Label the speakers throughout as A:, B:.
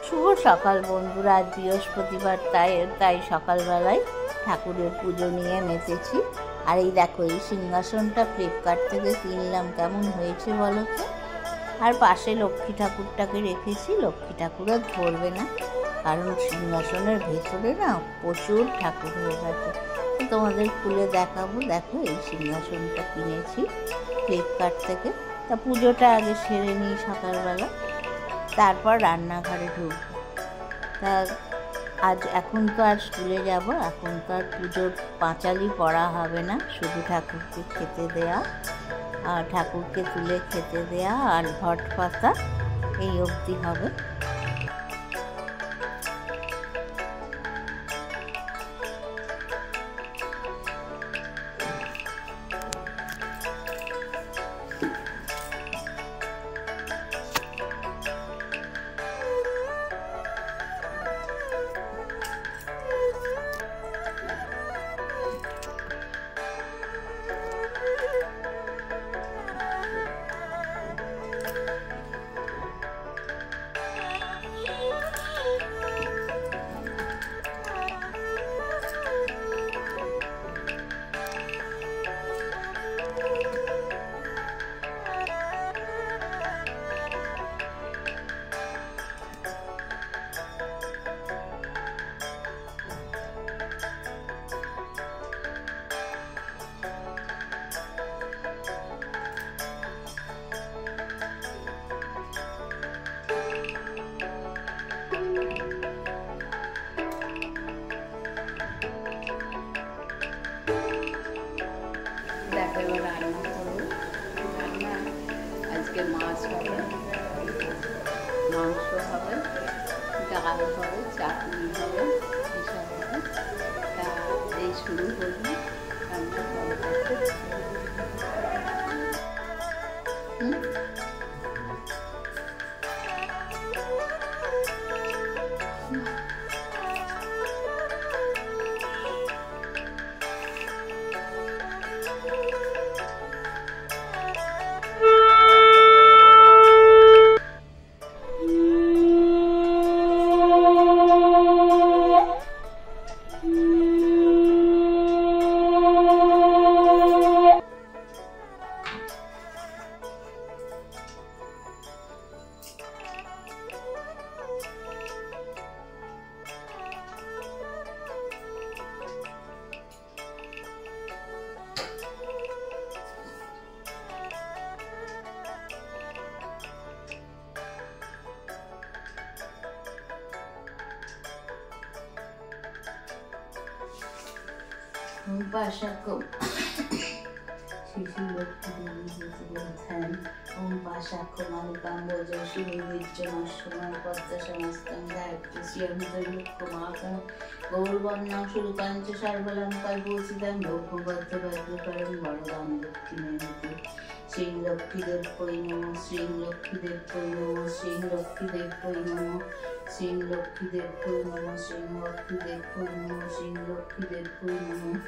A: শুভ সকাল বন্ধুরা, আজ বৃহস্পতিবার, তাই সকালবেলায় ঠাকুরের পুজো নিয়ে মেতেছি। আর এই দেখো, এই সিংহাসনটা ফ্লিপকার্ট থেকে কিনলাম, কেমন হয়েছে বলো তো। আর পাশে লক্ষ্মী ঠাকুরটাকে রেখেছি। লক্ষ্মী ঠাকুর আর ধরবে না, কারণ সিংহাসনের ভেতরে না প্রচুর ঠাকুর হয়ে গেছে। তোমাদের খুলে দেখাবো। দেখো, এই সিংহাসনটা কিনেছি ফ্লিপকার্ট থেকে। তা পুজোটা আগে সেরে নিই সকালবেলা, তারপর রান্নাঘরে ঢুকবো। তা এখন তো আর স্কুলে যাব, এখন তো আর পুজোর পাঁচালি পড়া হবে না, শুধু ঠাকুরকে খেতে দেয়া আর ঠাকুরকে তুলে খেতে দেয়া আর ঘট পাতা, এই অবধি হবে। দেখো, এবার রান্না করবো। রান্না আজকে মাছ হবে, মাংস হবে, ডাল হবে, চাটনি হবে, এসব হবে। তা এই শুরু করবো রান্না করতে। পাশাকো শিশু লক্ষ্মী দেবী ধ্যান ওম পাশাকো মালিকাম্বোজ শিবীর্যমসময় পদ্মা সমস্তং গায়ত্রী শ্রিয়ন্তরিক্ষমাকং গৌরবর্ণাং সুরকাঞ্চ সর্বলঙ্কার ভূষিতাং লৌহবদ্ধবদ্ধকরং বরদাং লক্ষ্মীমেতি শ্রী লক্ষ্মীদেব্যৈ নমঃ শ্রী লক্ষ্মীদেব্যৈ নমঃ শ্রী লক্ষ্মীদেব্যৈ নমঃ শ্রী লক্ষ্মীদেব্যৈ নমঃ শ্রী লক্ষ্মীদেব্যৈ নমঃ শ্রী লক্ষ্মীদেব্যৈ নমঃ।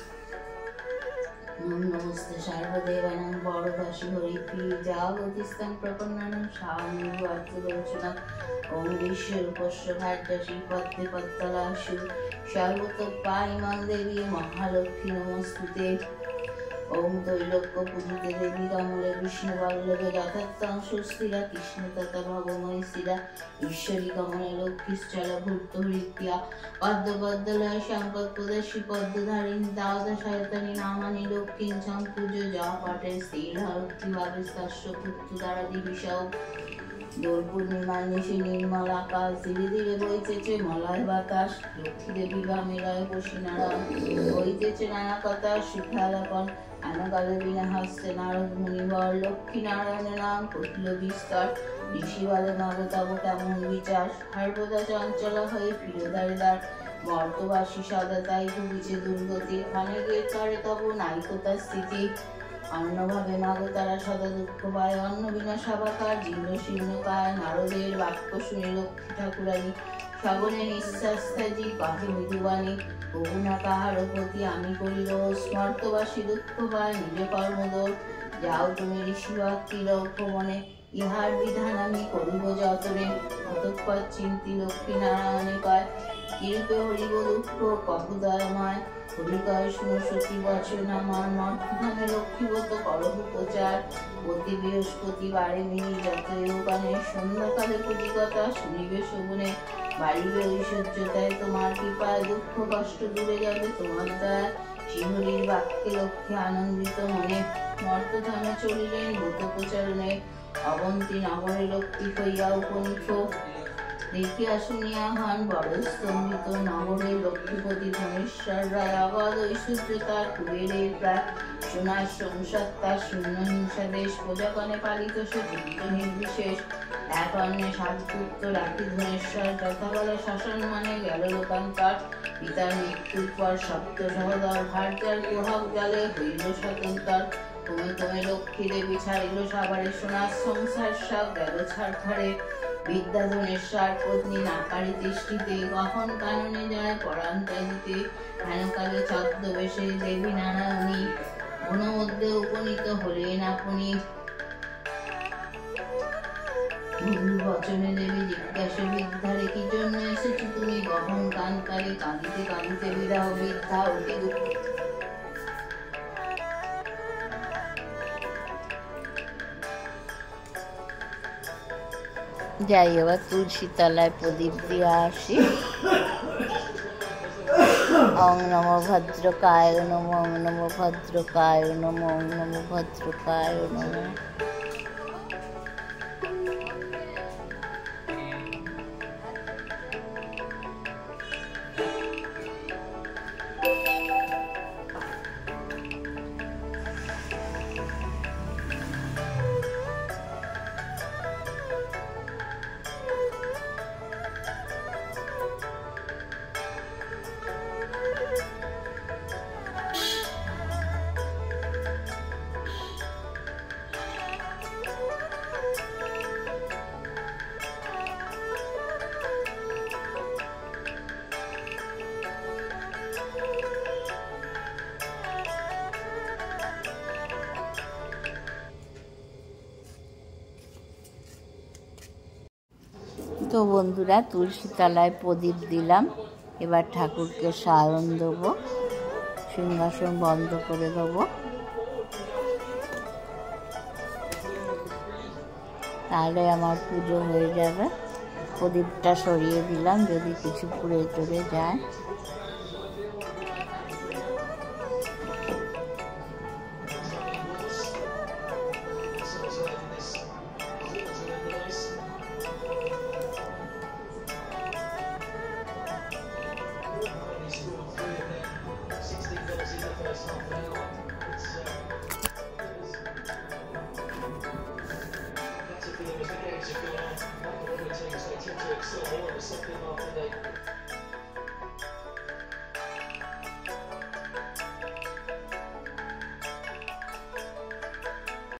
A: নমস্তে সর্বদেবানাং বরদাসী হরিপ্রি জাগতিস্তং প্রপন্নানাং স্বামীর্বার্থদর্শনা ওম বিশ্বরূপস্য ভার্যাসী পদ্মে পদ্মলাশু সর্বতোপায়মাং দেবী মহালক্ষ্মী নমস্তুতে। ওম ত্রৈলোক্য পূজিতে দেবী কমলে বিষ্ণু বল্লভে যথার্থং সুস্থিরা কৃষ্ণ তথা ভবময়ী স্থিরা ঈশ্বরী কমলে লক্ষ্মীশ্চল ভূত হৃত্যা পদ্ম পদ্মলয় সংকট প্রদর্শী পদ্মধারিণী দাওদা শয়তানি নামানি লক্ষ্মী সংপূজ্য যা পাঠে স্থির লক্ষ্মী ভাবে স্পর্শ পুত্র দ্বারা দিবিষাও। দোল পূর্ণিমার নিশি নির্মল আকাশ, ধীরে ধীরে বইতেছে মলয় বাতাস, লক্ষ্মী দেবী বামেলয় বসিনারায়ণ বইতেছে নানা কথা শিখালাপন। আনাকালে বিনা হস্তে নারদ মুনিবর লক্ষ্মী নারায়ণের নাম কহিল বিস্তর। ঋষি বলে মাগো তব কেমন বিচার, সর্বদা চঞ্চল হয়ে ফিরোদারে দ্বার মর্তবাসী সদা তাই ভুগিছে দুর্গতি, ক্ষণে গিয়ে করে তব নাইকতা স্থিতি। অন্নভাবে মাগো তারা সদা দুঃখ পায়, অন্ন বিনা সবাকার জীর্ণ শীর্ণকায়। নারদের বাক্য শুনে লক্ষ্মী ঠাকুরানী শ্রবণে নিঃশ্বাস ত্যাজি কহে মৃদুবাণী। প্রভু না কাহার প্রতি আমি করিল স্মর্তবাসী দুঃখ পায় নিজ কর্মদোষ। যাও তুমি ঋষিবাক্যি লক্ষ্য মনে, ইহার বিধান আমি করিব যতনে। অতঃপর চিন্তি লক্ষ্মী নারায়ণে কয়, কিরূপে হরিব দুঃখ কপুদয়ময়। হরি কয়, শুনো সতী বচন আমার, মঠধামে লক্ষ্মীব্রত করহ প্রচার। প্রতি বৃহস্পতিবারে মিহি যত ইউগানে, সন্ধ্যাকালে প্রতিকথা শুনিবে শোভনে। বাড়িবে ঐশ্বর্যতায় তোমার কৃপায়, দুঃখ কষ্ট দূরে যাবে তোমার দয়ায়। শ্রীহরির বাক্যে লক্ষ্মী আনন্দিত মনে, মর্তধামে চলিলেন ব্রত প্রচারণে। অবন্তী নগরে লক্ষ্মী হইয়া উপনীত, দেখিয়া শুনিয়া হন বড় স্তম্ভিত। নগরে লক্ষ্মীপতি ধনেশ্বর রায়, অগাধ ঐশ্বর্য তার কুবেরের প্রায়। সোনার সংসার তার শূন্য হিংসা দেশ, প্রজাগণে পালিত সে যুক্ত নির্বিশেষ। এক অন্যে সাত পুত্র রাখি ধনেশ্বর, যথাকালে শাসন মানে গেল লোকান্তর। পিতার মৃত্যুর পর সপ্ত সহোদর, ভার্যার প্রভাব জালে হইল স্বতন্ত্র। ক্রমে ক্রমে লক্ষ্মী দেবী ছাড়িল সাবারে, সোনার সংসার সব গেল ছাড়খাড়ে। বিদ্যা ধনেশ্বর পত্নী নাকারি দৃষ্টিতে, গহন কাননে যায় পরাণ ত্যাজিতে। হেনকালে ছদ্মবেশে দেবী নারায়ণী, গুণমধ্যে উপনীত হলেন আপনি। বন্ধু বচনে দেবী জিজ্ঞাসে বিদ্যারে, কি জন্য এসেছো তুমি গহন কানকারে। কাঁদিতে কাঁদিতে বিদাহ বিদ্যা অতি দুঃখ। যাই এবার তুলসী তলায় প্রদীপ দিয়ে আসি। ওং নমো ভদ্রকায় নমো, ওং নমো ভদ্রকায় নমো, ওং নমো ভদ্রকায় নমো। তো বন্ধুরা, তুলসী তলায় প্রদীপ দিলাম। এবার ঠাকুরকে সায়ন দেবো, সিংহাসন বন্ধ করে দেবো। তাহলে আমার পুজো হয়ে যাবে। প্রদীপটা সরিয়ে দিলাম, যদি কিছু পুড়ে টুড়ে যায়।
B: Something after they